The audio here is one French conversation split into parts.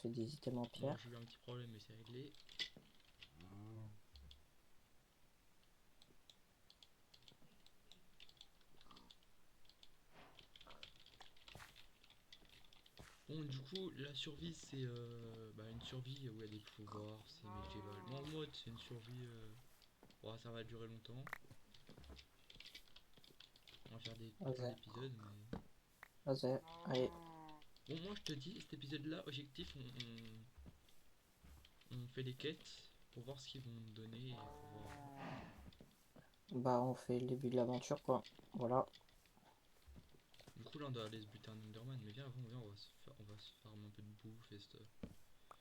fait des items en Bon, pierre. j'ai eu un petit problème, mais c'est réglé. Bon, du coup, la survie, c'est une survie où il y a des pouvoirs, c'est médiéval. Moi, en mode, c'est une survie. Ouais, ça va durer longtemps. On va faire des putains Vas-y, d'épisodes, mais. vas-y, allez. Bon, moi, je te dis, cet épisode-là, objectif, on fait les quêtes pour voir ce qu'ils vont nous donner et pour voir. Bah, on fait le début de l'aventure, quoi. Voilà. Du coup, là, on doit aller se buter un Enderman, mais viens, on va se farm un peu de bouffe et stuff.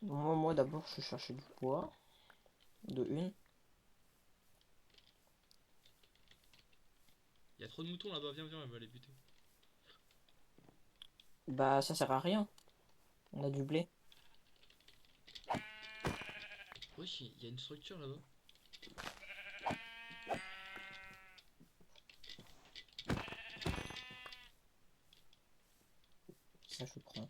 Moi d'abord, je cherchais du bois. De une. Il y a trop de moutons là-bas, viens, on va les buter. Bah, ça sert à rien. On a du blé. Wesh, il y a une structure là-bas. Ça, je prends.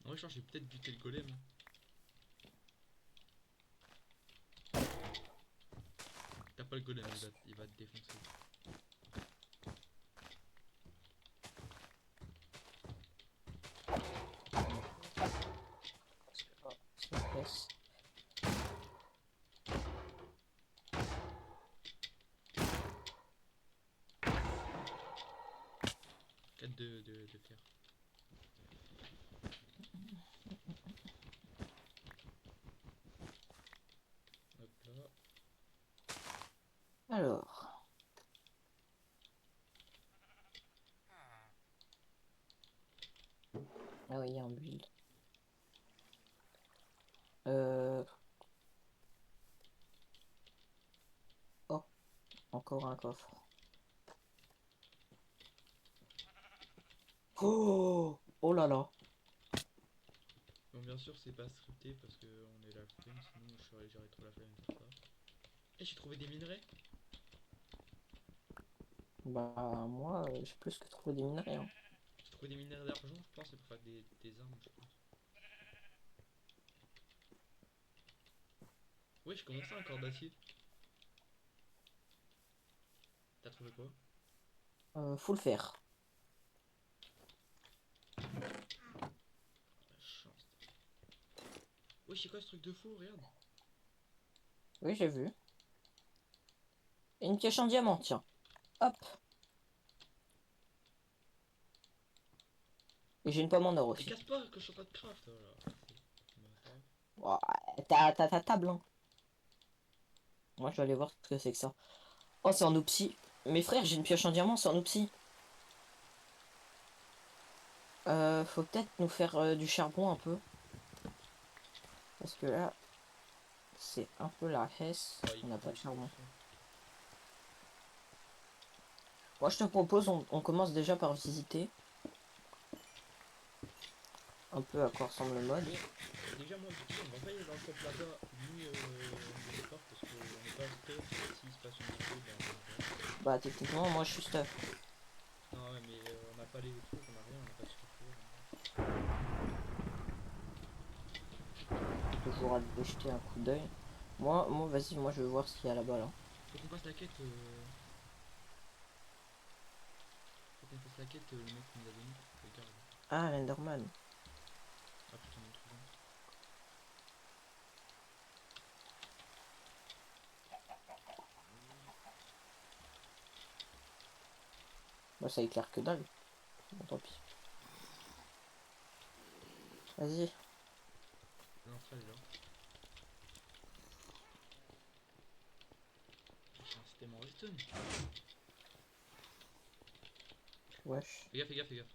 Ouais, je j'ai peut-être buté le golem. T'as pas le golem, il va te défoncer. Ça me laisse. 4 de fer. Hop là. Alors. Ah oui, il y a un build. Euh... Oh, encore un coffre. Oh, oh là là. Bon, bien sûr, c'est pas scripté parce que on est la flemme, sinon j'aurais trop la flemme de faire ça. Eh, j'ai trouvé des minerais. Bah, moi, j'ai plus que trouvé des minerais, hein. J'ai trouvé des minerais d'argent, je pense, c'est pour faire des armes, je pense. Ouais, je commençais un corps d'acier. T'as trouvé quoi? Faut le faire. La chance. Ouais, c'est quoi ce truc de fou, regarde. Oui, j'ai vu. Et une pioche en diamant, tiens. Hop. Et j'ai une pomme en or Et aussi. casse pas que je suis en train de craft, voilà. Merci. Ouah, t'as ta table, hein. Moi, je vais aller voir ce que c'est que ça. Oh, c'est en oupsie. Mes frères, j'ai une pioche en diamant, c'est en oupsie. Faut peut-être nous faire du charbon un peu. Parce que là, c'est un peu la hesse. Oh, il On n'a fout pas des de charbon. potions. Moi, je te propose, on commence déjà par visiter un peu à quoi ressemble le mode. Bon, déjà, moi, je dis, on va pas y aller dans le shop là-bas, ni au départ, parce qu'on n'est pas stuff. S'il se passe une vidéo, ben on verra. Bah, techniquement, moi, je suis stuff. Non, ouais, mais on n'a pas les trucs, on n'a rien, on n'a pas de structure. Toujours aller jeter un coup d'œil. Moi, vas-y, moi, je veux voir ce qu'il y a là-bas, là. Faut qu'on fasse la quête. Faut qu'on fasse la quête, le mec nous a donné. Regarde. Ah, l'Enderman. Ah putain, mon truc. Bah, ça éclaire que dalle. Bon, tant pis. Vas-y. L'entrée elle est là. J'ai un système en redstone. Wesh. Fais gaffe, fais gaffe.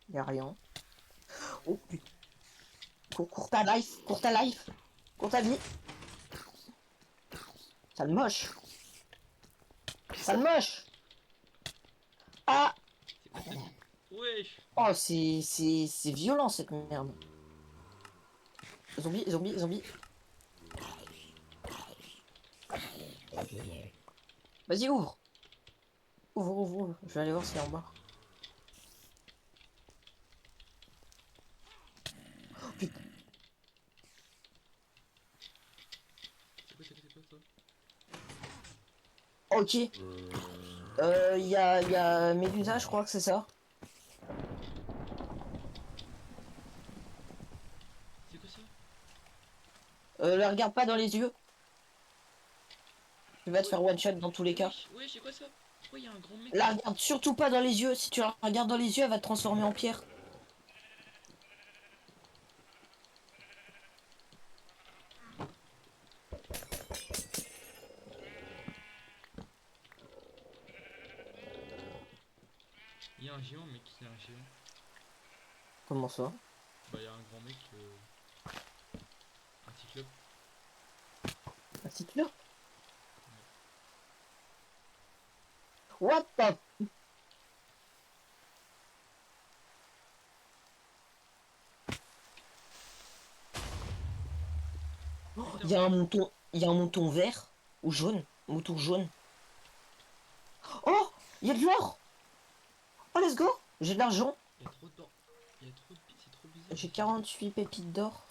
Y a rien. Oh, putain. Cours ta life. Cours ta life. Cours ta vie. Sale moche. Sale moche. Ah! C'est quoi ça? Wesh! Oh, c'est violent cette merde. Zombie, zombie, zombie. Vas-y, ouvre. Ouvre, ouvre, ouvre. Je vais aller voir s'il y a en bas. Oh, putain. C'est quoi ça? Ok. Y a Médusa, je crois que c'est ça. C'est quoi ça? La regarde pas dans les yeux. Tu vas te Ouais, faire one shot dans tous les cas. wesh, c'est quoi ça? Pourquoi il y a un grand mec La là? regarde surtout pas dans les yeux. Si tu la regardes dans les yeux, elle va te transformer en pierre. Il y a un géant, mec, il y a un géant. Comment ça? Bah, il y a un grand mec, un cyclope. Un cyclope? What the... Putain, Il y a un mouton. Il y a un mouton vert ou jaune. Mouton jaune. Oh! Il y a de l'or! Oh, let's go! J'ai de l'argent. il y a trop d'or. Il y a trop de... C'est trop bizarre J'ai ici. 48 pépites d'or.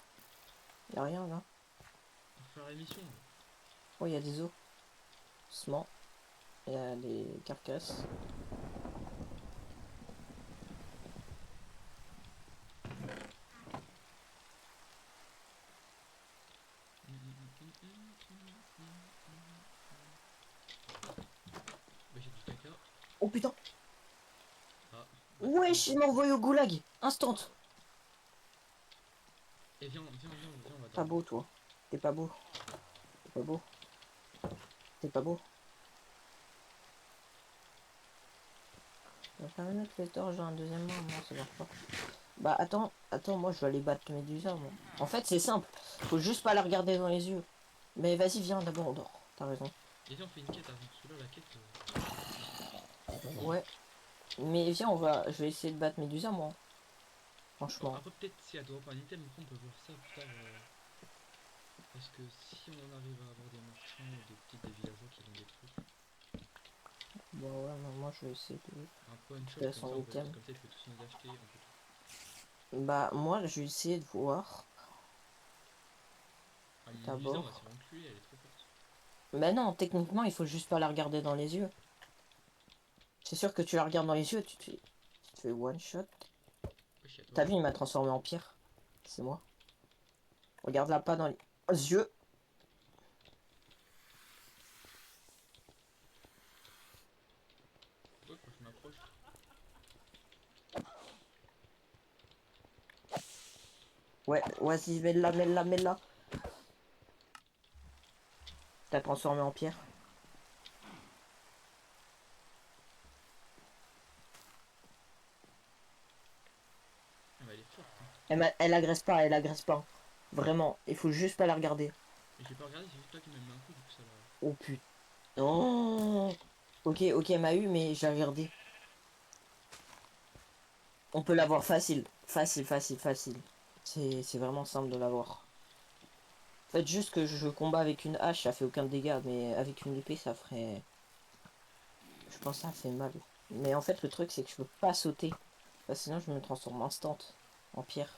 Y a rien là. On va faire la mission là. Oh, il y a des os. Doucement. Il y a des carcasses. Bah, j'ai du caca. Oh putain! Ah, bah, Wesh, il m'a envoyé au goulag! Instant! et viens, on va Pas dormir. beau, toi. T'es pas beau. T'es pas beau. T'es pas beau. Ça va faire une autre les torches, j'ai un deuxième main. Non, ça marche pas. Bah, attends, moi je vais aller battre Médusa, moi. En fait, c'est simple. Faut juste pas la regarder dans les yeux. Mais vas-y, viens, d'abord on dort. T'as raison. Et viens, on fait une quête avant. Parce que là, la quête. Ouais. Mais viens, je vais essayer de battre Médusa, moi. Bon, Franchement. après, peut-être si elle doit pas un item, après, on peut voir ça plus tard. Parce que si on arrive à avoir des marchands ou des villageois qui vendent des trucs, Bah ouais, mais moi je vais essayer un peu one shot de faire comme ça, son on peut, item. comme ça, il peut tous nous acheter. On peut Bah, moi je vais essayer de voir. Ah, mais Medusa, on va se D'abord. faire enculer, elle est trop forte. Mais non, techniquement, il faut juste pas la regarder dans les yeux. C'est sûr que tu la regardes dans les yeux, tu te fais one shot. Wesh, y'a toi. T'as vu, il m'a transformé en pierre. C'est moi. Regarde-la pas dans les yeux. Pourquoi quand je m'approche? Ouais, vas-y, mets-la, mets-la, mets-la. T'as transformé en pierre. Ah, bah, elle est forte, hein. Elle agresse pas, elle agresse pas. Vraiment, il faut juste pas la regarder. Mais j'ai pas regardé, c'est juste toi qui m'as mis un coup, du coup, ça l'a. Oh putain. Oh. Ok, ok, elle m'a eu, mais j'ai regardé. On peut l'avoir facile. Facile, facile, facile. C'est vraiment simple de l'avoir. Faites juste que je combats avec une hache, ça fait aucun dégât, mais avec une épée, ça ferait... Je pense que ça fait mal. Mais en fait, le truc, c'est que je peux pas sauter. Parce que sinon, je me transforme instant en pierre.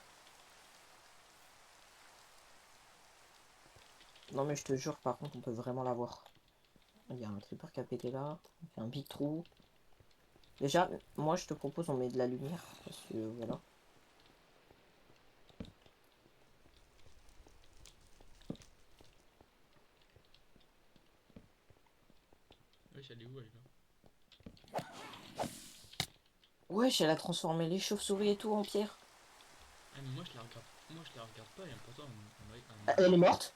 Non, mais je te jure, par contre, on peut vraiment l'avoir. Il y a un creeper qui a pété là. Il y a un big trou. Déjà, moi, je te propose, on met de la lumière. Parce que, voilà. Wesh, elle est où, elle là? Wesh, elle a transformé les chauves-souris et tout en pierre. Ah, mais moi, je la regarde. Moi, je la regarde pas, et pourtant, Elle est morte.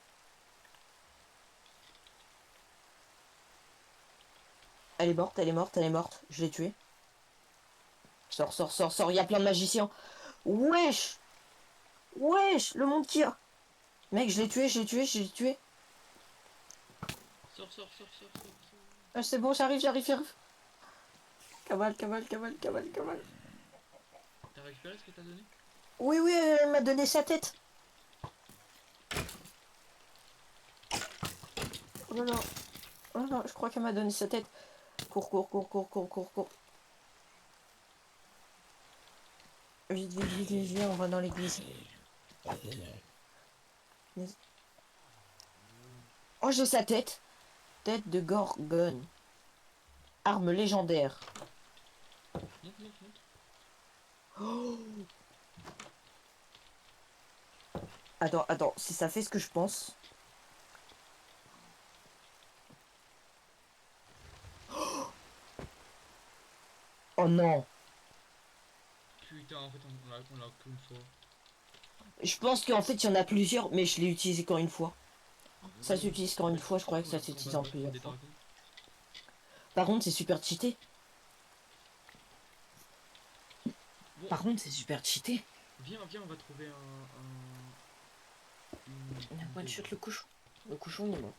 Elle est morte, elle est morte, elle est morte. Je l'ai tuée. Sors, sors, sors, sors, il y a plein de magiciens. Wesh! Wesh! Le monde tire! Mec, je l'ai tué, je l'ai tué, je l'ai tué. Sors. Ah, c'est bon, j'arrive, j'arrive, j'arrive. Cavale, cavale, cavale, cavale, cavale. T'as récupéré ce que t'as donné? Oui, oui, elle m'a donné sa tête. Oh là là. Oh là là, je crois qu'elle m'a donné sa tête. Cours, cours, cours, cours, cours, cours, cours. Vite, vite, vite, vite, viens, on va dans l'église. Oh, j'ai sa tête. Tête de Gorgone. Arme légendaire. Monte, monte, monte. Oh. Attends, attends, si ça fait ce que je pense. Oh non. Putain, en fait, on l'a qu'une fois. Je pense qu'en fait, il y en a plusieurs, mais je l'ai utilisé qu'en une fois. Ça Ouais. s'utilise qu'en Bah, une du fois, coup, je croyais que ça on va s'utilise se en battre contre plusieurs des fois. dragons. Par contre, c'est super cheaté. Bon, Par contre, c'est super cheaté. viens, viens, on va trouver une One cave. shot le cochon. Le cochon, il est mort.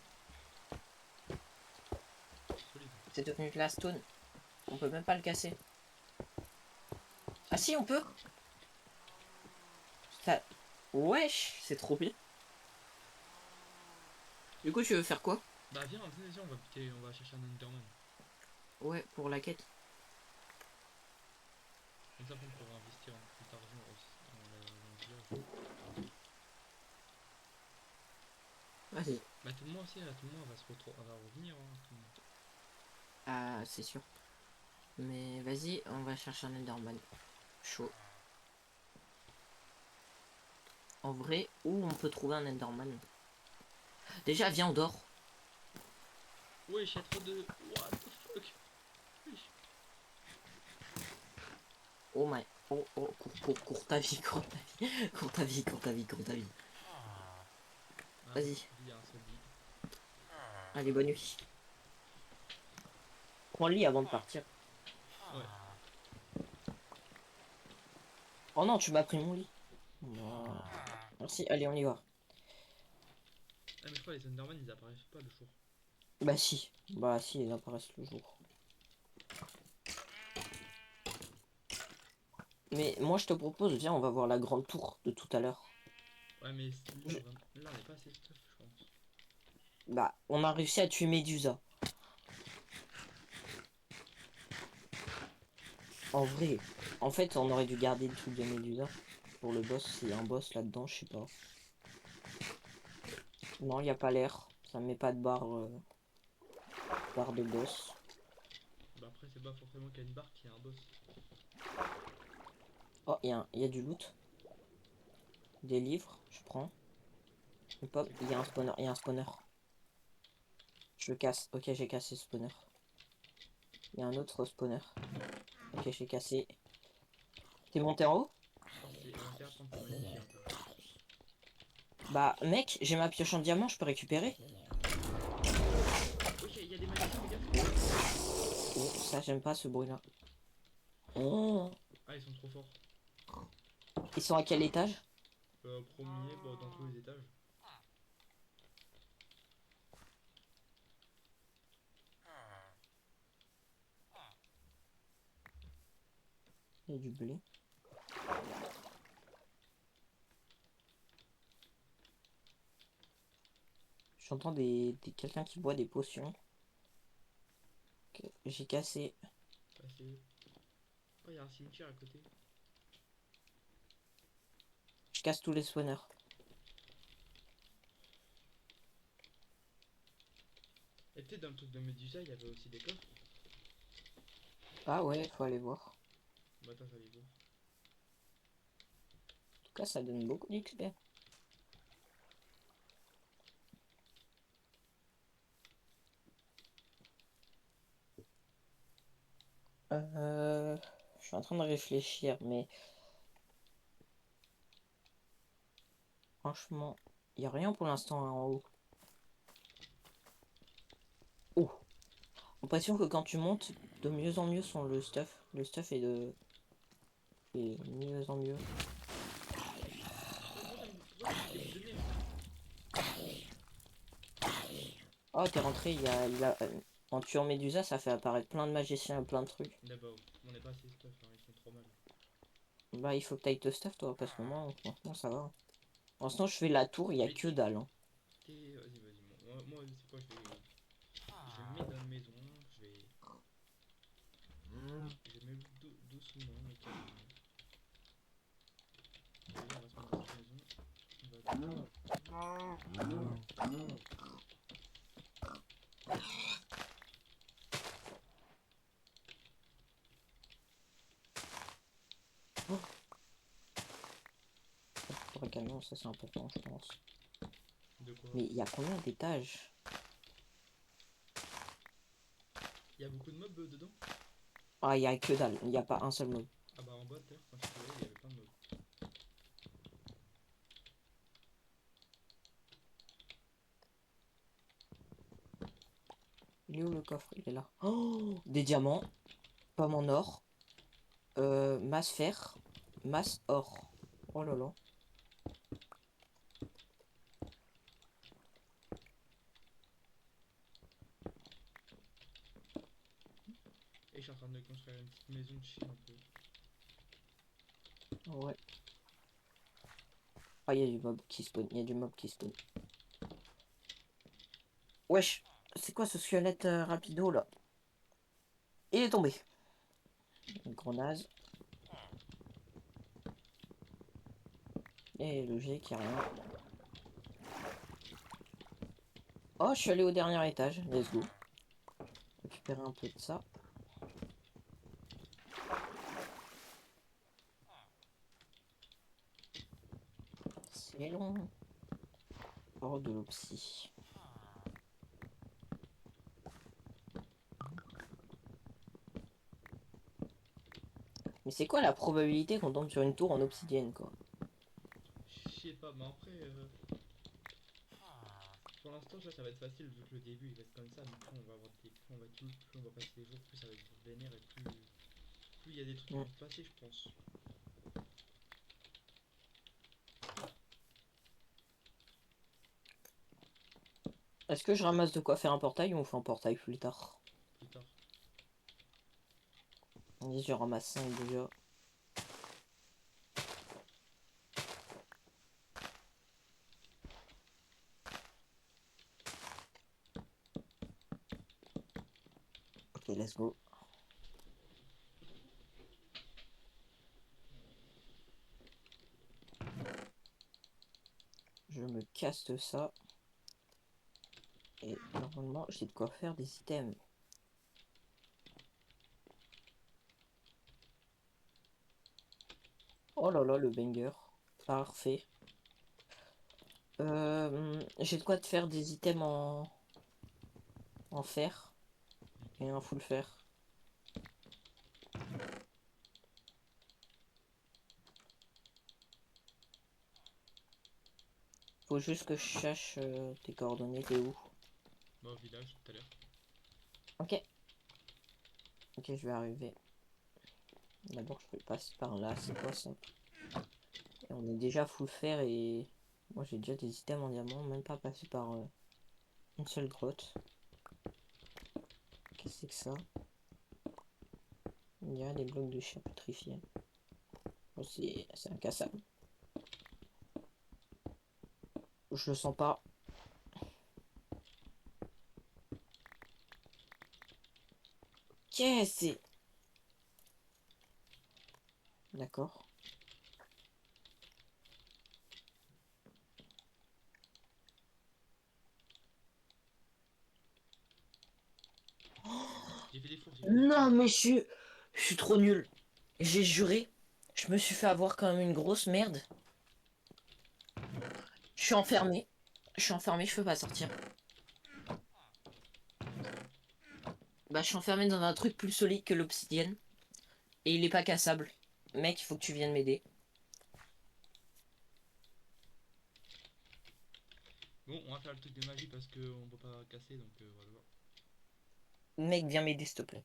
Solide. C'est devenu de la stone. On peut même pas le casser. Ah si, on peut. Ça... Wesh, c'est trop bien. Du coup, tu veux faire quoi? Bah, viens, viens, on va chercher un Enderman. Ouais, pour la quête. Comme ça, on pourra investir en plus d'argent dans le village. Vas-y. Bah, tout le monde aussi, là, tout le monde va revenir. Hein, tout le monde. Ah, c'est sûr. Mais vas-y, on va chercher un Enderman. Chaud. En vrai, où on peut trouver un Enderman? Déjà, viens, on dort. Wesh, y'a trop de. What the fuck? Wesh. Oh my... Oh, oh, cours ta vie, cours ta vie. Cours ta vie, cours ta vie, cours ta vie. Ah, Vas-y. il y a un zombie. Allez, bonne nuit. Prends le lit avant de partir. Ouais. Oh non, tu m'as pris mon lit. Oh. Merci, allez, on y va. Ah, mais je crois que les Enderman ils apparaissent pas le jour. Bah si. Bah si, ils apparaissent le jour. Mais moi, je te propose, viens, on va voir la grande tour de tout à l'heure. Ouais, mais Je- là on est pas assez stuff, je pense. Bah, on a réussi à tuer Médusa. En vrai, en fait, on aurait dû garder le truc de Médusa pour le boss. S'il y a un boss là-dedans, je sais pas. Non, il n'y a pas l'air. Ça met pas de barre de boss. Bah, après, c'est pas forcément qu'il y a une barre qui a un boss. Oh, il y a du loot. Des livres, je prends. Hop, hop, il y a un spawner, il y a un spawner. Je le casse. Ok, j'ai cassé le spawner. Il y a un autre spawner. Ok, j'ai cassé. T'es monté en haut? C'est on va prendre, c'est magnifique un peu. Bah, mec, j'ai ma pioche en diamant, je peux récupérer. Ok, il y a des magiciens, les gars. Oh, ça, j'aime pas ce bruit-là. Oh. Ah, ils sont trop forts. Ils sont à quel étage? Premier, bon, dans tous les étages. Il y a du blé. J'entends quelqu'un qui boit des potions. Ok, j'ai cassé. Passer. Oh, il y a un cimetière à côté. Je casse tous les spawners. Et peut-être dans le truc de Medusa, il y avait aussi des coffres. Ah ouais, faut aller voir. Bah, attends, j'allais voir. En tout cas, ça donne beaucoup d'XP. Je suis en train de réfléchir, mais franchement, il n'y a rien pour l'instant en haut. Oh, l'impression que quand tu montes, de mieux en mieux sont le stuff. Le stuff est de mieux en mieux. Pourquoi tu me donner? Oh, t'es rentré, il a En tuant Médusa, ça fait apparaître plein de magiciens et plein de trucs. D'abord, on n'est pas assez stuff, hein, ils sont trop mal. Bah, il faut que t'ailles te stuff, toi, parce que moi, franchement, ça va. Pour l'instant, je fais la tour, il y a Mais que dalle. Hein. vas-y, vas-y. Moi c'est quoi, je vais me mettre dans une maison, je vais me mettre doucement, mais calmement. Vas-y, on va se mettre dans cette maison. Pour un camion, ça c'est important, je pense. De quoi? Mais il y a combien d'étages? Il y a beaucoup de mobs dedans? Ah, il y a que dalle, il n'y a pas un seul mob. Ah bah en bas, d'ailleurs, quand je suis allé, il y avait plein de mobs. Il est où le coffre? Il est là. Oh, des diamants, pomme en or, masse fer, masse or. Oh là là. Et je suis en train de construire une petite maison de chien un peu. Ouais. Ah, il y a du mob qui spawn, il y a du mob qui spawn. Wesh, c'est quoi ce squelette rapido là? Il est tombé. Gros naze. Et logique, y a rien. Oh, je suis allé au dernier étage. Let's go. Récupérer un peu de ça. C'est long. Oh, de l'opsie. Mais c'est quoi la probabilité qu'on tombe sur une tour en obsidienne, quoi? Je sais pas, mais après, pour l'instant, ça va être facile vu que le début il va être comme ça. Mais plus on va avoir des, plus on va passer les jours, plus ça va être vénère et plus il y a des trucs qui Hmm. vont se passer, je pense. Est-ce que je ramasse de quoi faire un portail ou on fait un portail plus tard? Plus tard. Vas-y, je ramasse 5 déjà. Ok, let's go. Je me caste ça. Et normalement, j'ai de quoi faire des items. Oh là là, le banger. Parfait. J'ai de quoi te faire des items en fer. Et un full fer. Faut juste que je cherche tes coordonnées, t'es où? Bah, au village tout à l'heure. Ok. Ok, je vais arriver. D'abord, je vais passer par là. C'est quoi ça? Et on est déjà full fer et... Moi, j'ai déjà des items en diamant. Même pas passé par une seule grotte. Qu'est-ce que c'est que ça? On dirait des blocs de chien pétrifiés. Oh, c'est incassable. Je le sens pas. Qu'est-ce que c'est? D'accord. J'ai fait des fours, j'ai fait des fours. Non, mais je suis trop nul. J'ai juré. Je me suis fait avoir quand même une grosse merde. Je suis enfermé. Je suis enfermé, je peux pas sortir. Bah, je suis enfermé dans un truc plus solide que l'obsidienne. Et il est pas cassable. Mec, il faut que tu viennes m'aider. Bon, on va faire le truc de magie parce qu'on peut pas casser, donc voilà. Mec, viens m'aider, s'il te plaît.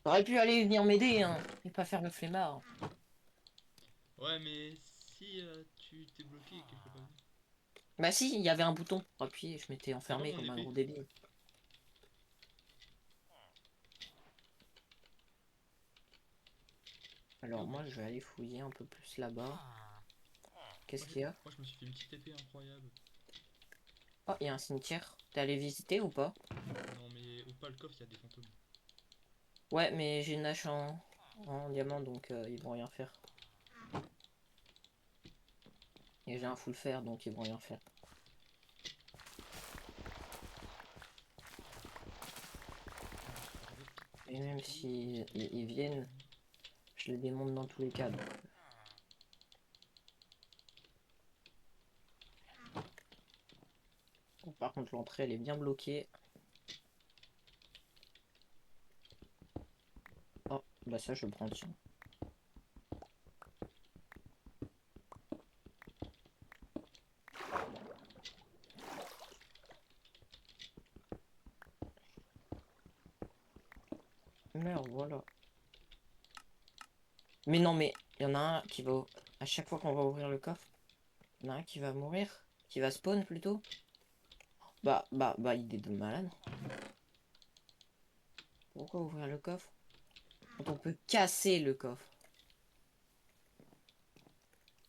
T'aurais pu aller venir m'aider, hein. Et pas faire le flemmard. Ouais, mais si tu t'es bloqué et que je peux pas venir? Bah si, il y avait un bouton. Appuyé, je m'étais C'est quoi enfermé mon comme un épée? gros débile. Eh Alors oh moi, merde. je vais aller fouiller un peu plus là-bas. Qu'est-ce Moi, qu'il y a? moi je me suis fait une petite épée incroyable. Oh, il y a un cimetière. T'es allé visiter ou pas? Non mais au pas le coffre, il y a des fantômes. Ouais, mais j'ai une hache en diamant, donc ils vont rien faire. Et j'ai un full fer, donc ils vont rien faire. Et même si ils viennent, je les démonte dans tous les cas. Donc. Bon, par contre, l'entrée, elle est bien bloquée. Oh, bah ça, je prends, tiens. Merde, voilà. Mais non, mais il y en a un qui va... À chaque fois qu'on va ouvrir le coffre, il y en a un qui va mourir. Qui va spawn, plutôt. Bah, idée de malade. Pourquoi ouvrir le coffre quand on peut casser le coffre?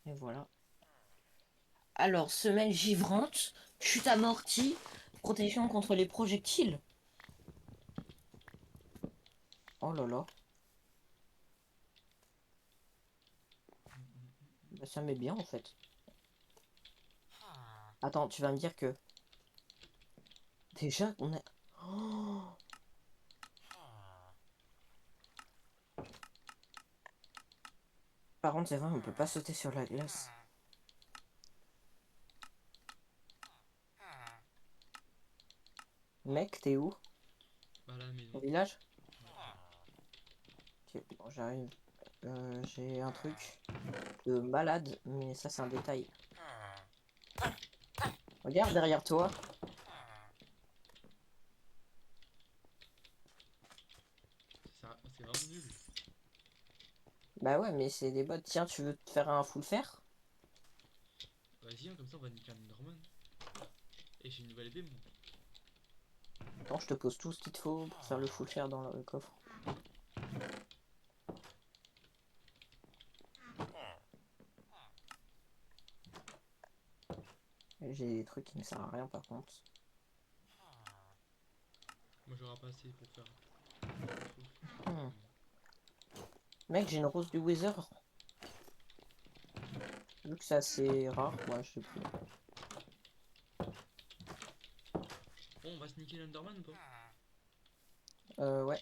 Et voilà. Alors, semelle givrante, chute amortie, protection contre les projectiles. Oh là là. Bah, ça met bien, en fait. Attends, tu vas me dire que... Déjà, on a... Oh, par contre, c'est vrai, on peut pas sauter sur la glace. Mec, t'es où? Bah là, mais Au non. village? Ouais. Ok, bon, j'arrive. J'ai un truc de malade, mais ça, c'est un détail. Regarde derrière toi. C'est vraiment nul. Bah ouais, mais c'est des bots. Tiens, tu veux te faire un full fer? Vas-y, hein, comme ça on va niquer un Enderman. Et j'ai une nouvelle épée, moi. Attends, je te pose tout ce qu'il te faut pour faire le full fer dans le coffre. J'ai des trucs qui ne servent à rien par contre. Moi j'aurai pas assez pour faire. Hmm. Mec, j'ai une rose du Wither. Vu que c'est assez rare, moi je sais plus. Bon, on va se niquer l'Enderman ou pas? Ouais,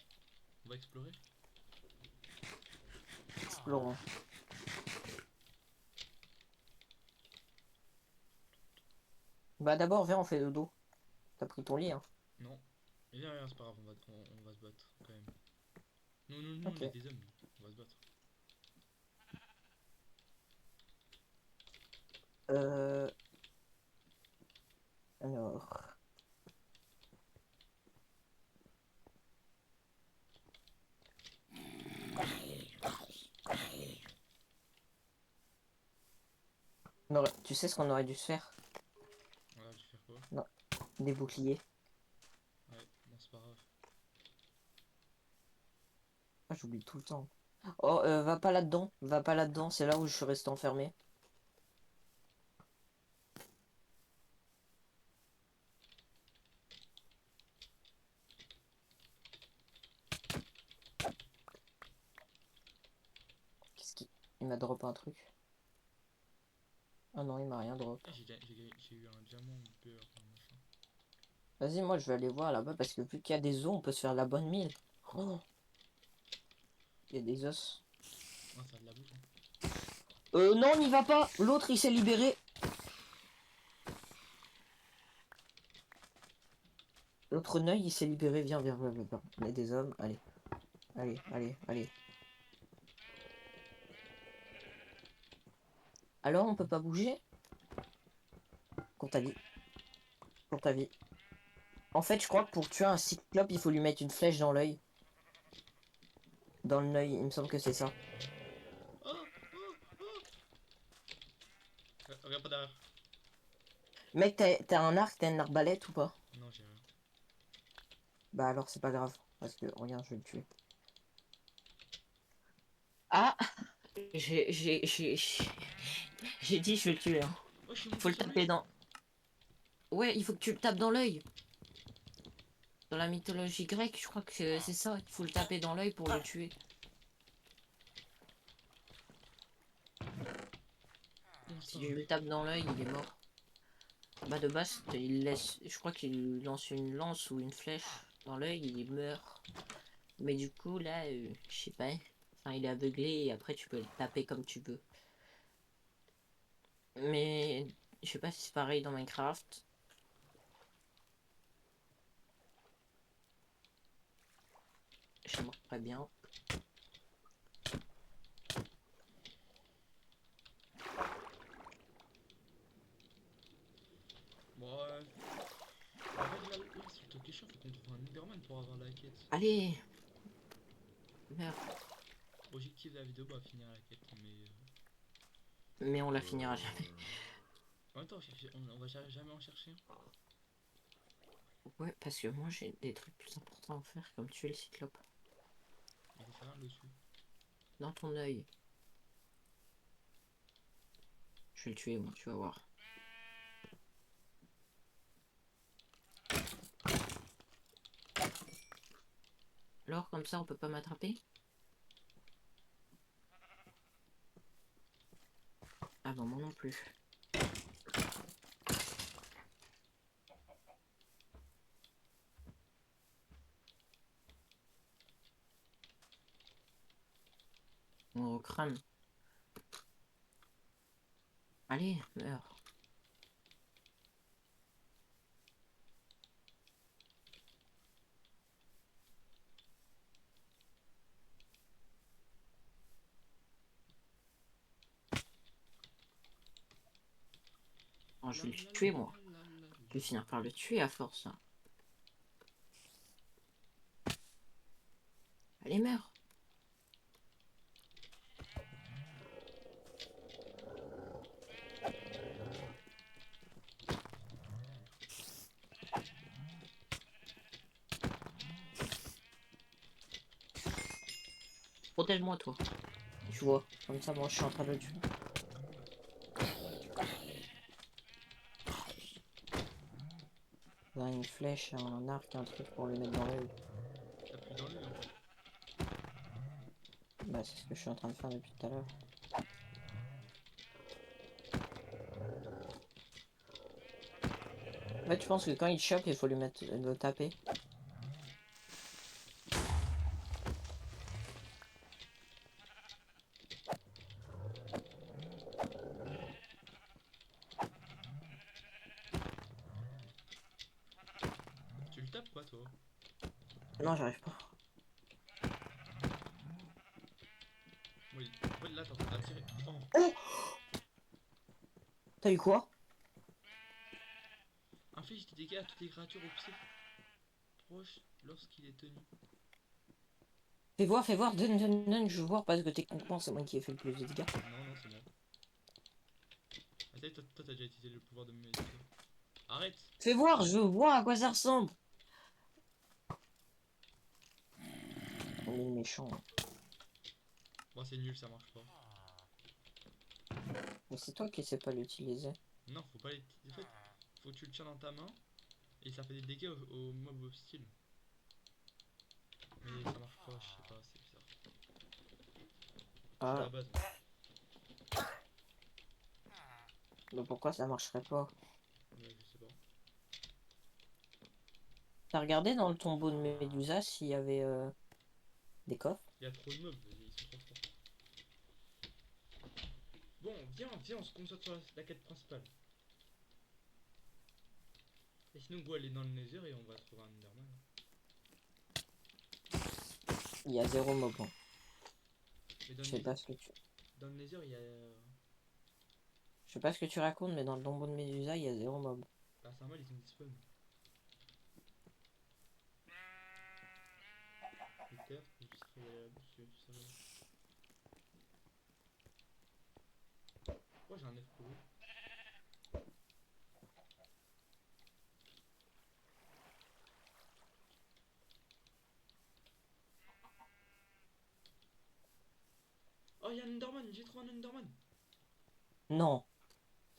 On va explorer. explorons. Bah d'abord, viens, on fait dodo. T'as pris ton lit, hein. Non. Mais viens, viens, c'est pas grave, on va se battre quand même. Non, non, non, on Ok. est des hommes, on va se battre. Euh... Alors... Tu sais ce qu'on aurait dû se faire? On a dû faire quoi? Non, des boucliers. Ouais, bon, c'est pas grave. Ah, j'oublie tout le temps. Oh, va pas là-dedans. Va pas là-dedans, c'est là où je suis resté enfermé. Qu'est-ce qui... Il m'a drop un truc. Ah non, il m'a rien drop. Ah, j'ai eu un diamant beurre, machin. Vas-y, moi je vais aller voir là-bas parce que vu qu'il y a des os, on peut se faire la bonne mine. Oh, il y a des os. Ah, ça a de la bouffe, hein. Non, n'y va pas. L'autre, il s'est libéré. L'autre œil, il s'est libéré. Viens, viens, viens, viens, viens. On est des hommes. Allez, allez, allez, allez. Alors, on peut pas bouger? Pour ta vie. Pour ta vie. En fait, je crois que pour tuer un cyclope, il faut lui mettre une flèche dans l'œil. Dans l'œil, il me semble que c'est ça. Oh, oh, oh. regarde pas derrière. Mec, t'as un arc, t'as une arbalète ou pas? Non, j'ai rien. Bah alors c'est pas grave. Parce que regarde, je vais le tuer. Ah! J'ai dit je vais le tuer. Hein. Oh, je suis Faut monté le sur lui. taper dans. Ouais, il faut que tu le tapes dans l'œil. Dans la mythologie grecque, je crois que c'est ça. Il faut le taper dans l'œil pour le tuer. Constant. Si je le tape dans l'œil, il est mort. Bah de base, il laisse. Je crois qu'il lance une lance ou une flèche dans l'œil, il meurt. Mais du coup là, je sais pas. Enfin, il est aveuglé et après tu peux le taper comme tu veux. Mais je sais pas si c'est pareil dans Minecraft. J'aimerais bien. Bon, en fait, là, c'est le truc qui est chiant, faut qu'on trouve un Enderman pour avoir la quête. Allez, meurs. Objectif de la vidéo, bah finir la quête, mais. Mais on la finira jamais. En même temps, on va jamais en chercher un. Ouais, parce que moi j'ai des trucs plus importants à faire, comme tuer le cyclope. Il faut faire un dessus. Dans ton œil. Je vais le tuer, moi, tu vas voir. Alors, comme ça, on peut pas m'attraper? Ah bon, moi non plus. Au crâne. Allez, meurs. Oh, je La vais la le la tuer, moi. la la la Je vais finir par le tuer à force. Hein. Allez, meurs. Protège-moi, toi. Tu vois, comme ça, moi, je suis en train de le tuer. Là, une flèche, un arc, un truc pour le mettre dans l'œil. T'appuies dans lui en fait. Bah, c'est ce que je suis en train de faire depuis tout à l'heure. En fait, je pense que quand il chope, il faut lui mettre le taper. Tu le tapes quoi toi? Non, j'arrive pas. Oui. En fait là t'es en train d'attirer. Oh! Oh, t'as eu quoi? Inflige des dégâts à toutes les créatures obsédées proches lorsqu'il est tenu. Fais voir, donne, je veux voir parce que techniquement c'est moi qui ai fait le plus de dégâts. Non, non, c'est moi. Ah, ça y est, toi t'as déjà utilisé le pouvoir de mes. Arrête! Fais voir, je veux voir à quoi ça ressemble. On est méchant. Bon, c'est nul, ça marche pas. Mais c'est toi qui sais pas l'utiliser. Non, faut pas les. En fait, faut que tu le tiens dans ta main et ça fait des dégâts au mob hostile. Mais ça marche pas, je sais pas, c'est bizarre. C'est la Ah, base. mais pourquoi ça marcherait pas? Mais je sais pas. T'as regardé dans le tombeau de Médusa s'il y avait des coffres? Il y a trop de mobs, ils sont trop forts. Bon, viens, on se concentre sur la quête principale. Et sinon, go aller dans le Nether et on va trouver un Enderman. Il y a zéro mob. Hein. Mais Je sais pas ce que tu... dans le Nether, il y a. Je sais pas ce que tu racontes, mais dans le tombeau de Médusa, il y a zéro mob. Bah, c'est normal, ils ont despawn. Peut-être, je serais là-dessus, tu sais. Pourquoi j'ai un œuf pourri? il y a un Enderman, j'ai trouvé un Enderman. Non.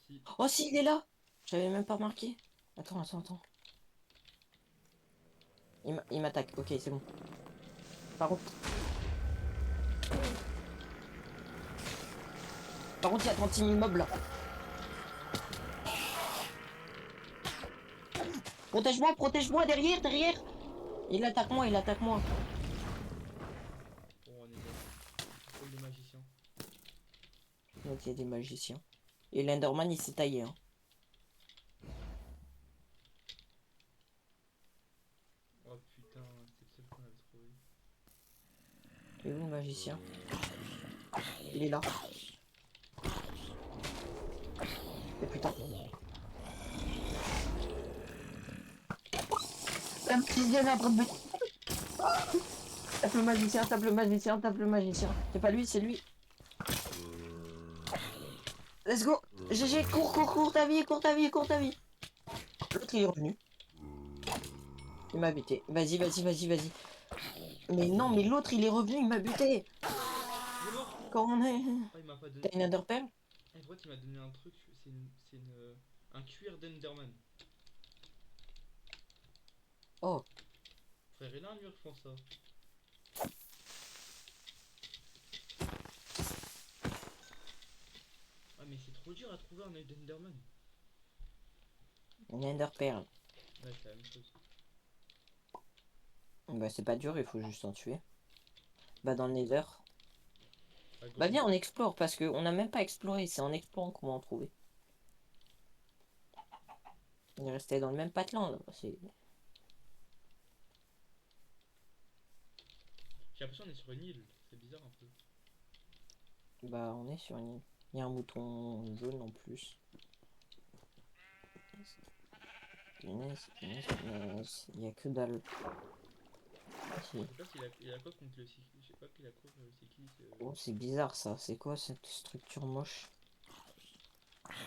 Si. Oh si, il est là. J'avais même pas remarqué. Attends. Il m'attaque. Ok, c'est bon. Par contre, il y a 36 000 mobs là. Protège-moi derrière. Il attaque moi. Bon, on est bon. Comme les magiciens. Donc il y a des magiciens. Et l'Enderman il s'est taillé. Hein. Oh putain, c'était le seul qu'on avait trouvé. Il est où le magicien? Il est là. Et putain. Un petit jeune après de tape le magicien. C'est pas lui, c'est lui. Let's go. GG, cours ta vie. L'autre il est revenu. Il m'a buté. Vas-y. Mais non, mais l'autre il est revenu, il m'a buté. Il est mort. Quand on est. Ah, il m'a pas donné. T'as une Enderpearl? Eh, pourquoi tu m'as donné un truc? Un cuir d'Enderman. Oh, Frère, il a un mur, je pense ça. Ah, mais c'est trop dur à trouver un œil d'Enderman. une Enderpearl. Ouais, c'est la même chose. Bah c'est pas dur, il faut juste en tuer. Bah dans le Nether. À Bah gauche. viens, on explore parce qu'on n'a même pas exploré, c'est en explorant qu'on va en trouver. On est resté dans le même patelin là. J'ai l'impression qu'on est sur une île. C'est bizarre un peu. Bah on est sur une île. Il y a un mouton jaune en plus. Punaise. Il y a que dalle. Si. Je sais pas il a quoi contre le cycliste. Je sais pas qu'il a quoi contre le cycliste. Oh c'est bizarre ça, c'est quoi cette structure moche?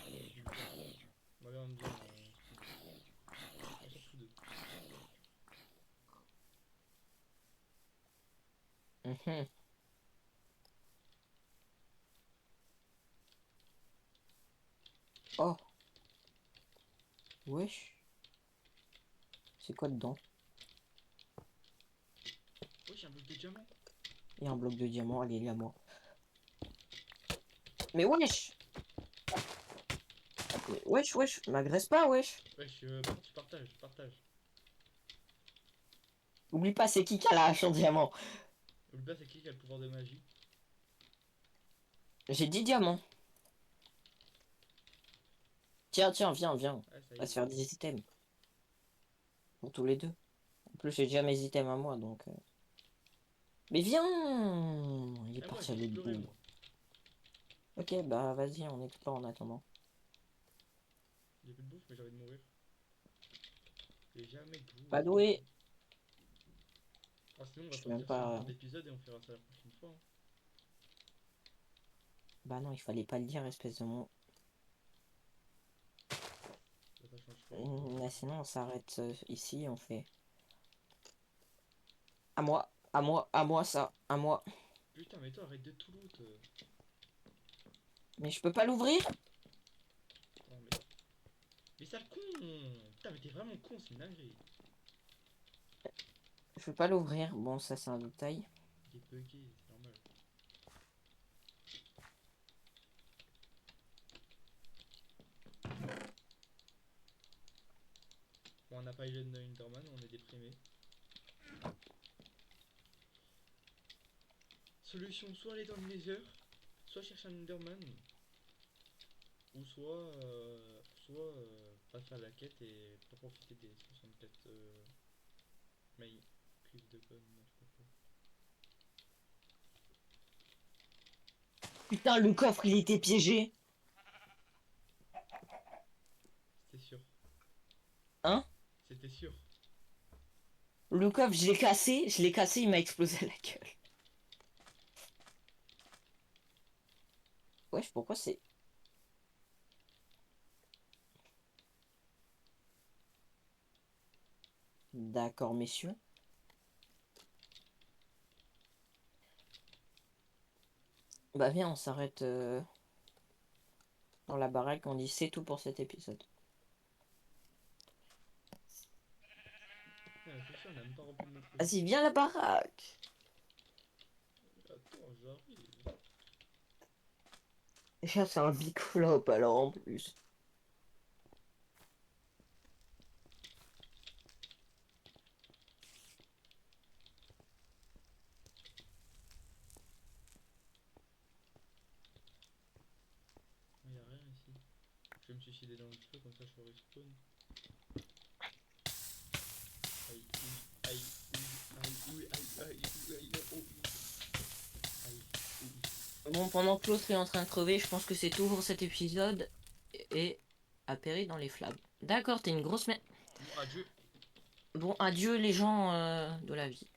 Bizarre. Regarde bien. On s'en fout d'eux. Mhm. Oh, wesh. C'est quoi dedans? Oh, j'ai un bloc de diamant. Il y a un bloc de diamant, allez, il est à moi. Mais wesh! Wesh, m'agresse pas, wesh! Ouais, tu partages. Oublie pas, c'est qui a la hache en diamant? Le bas, c'est qui a le pouvoir de magie? J'ai 10 diamants. Tiens, viens. Ah, ça On va y se est. faire des items. Pour tous les deux. En plus, j'ai déjà mes items à moi, donc... Mais viens! Il est Ah, moi, parti j'ai à l'autre exploré, bout. moi. Ok, bah vas-y, on explore en attendant. J'ai plus de bouffe, mais j'ai envie de mourir. J'ai jamais de bouffe. Pas doué! Ah, sinon, on va Je suis même sortir ça en fin pas... d'épisode et on fera ça la prochaine fois. Hein. Bah non, il fallait pas le dire, espèce de mon... Ça change rien. Là, sinon, on s'arrête ici, on fait... À moi, ça, à moi. Putain, mais toi, arrête de tout loot. Mais je peux pas l'ouvrir? Non, mais sale con! Putain, mais t'es vraiment con, c'est une dinguerie. Je peux pas l'ouvrir. Bon, ça, c'est un détail. Il est bugué, c'est normal. Bon, on n'a pas eu de Enderman, on est déprimé. Solution, soit aller dans le Nether, soit chercher un Enderman, ou soit pas faire la quête et pas profiter des 64 mailles cuivre de code, non, je sais pas quoi. Putain, le coffre, il était piégé. C'était sûr. Hein? C'était sûr. Le coffre, je l'ai cassé, il m'a explosé la gueule. Wesh, pourquoi c'est... D'accord, messieurs. Bah viens, on s'arrête dans la baraque, on dit c'est tout pour cet épisode. Ouais, réfléchis, on a même pas rempli notre Vas-y, liste. viens la baraque! Attends, j'arrive. Déjà, c'est un bicolope alors en plus. Y a rien ici. Je vais me suicider dans le feu, comme ça je respawn. Aïe, aïe, aïe, aïe, aïe, aïe, aïe, oh, aïe, ouïe. Bon, pendant que l'autre est en train de crever, je pense que c'est tout pour cet épisode. Et a péri dans les flammes. D'accord, t'es une grosse merde. Bon, adieu. Bon, adieu les gens de la vie.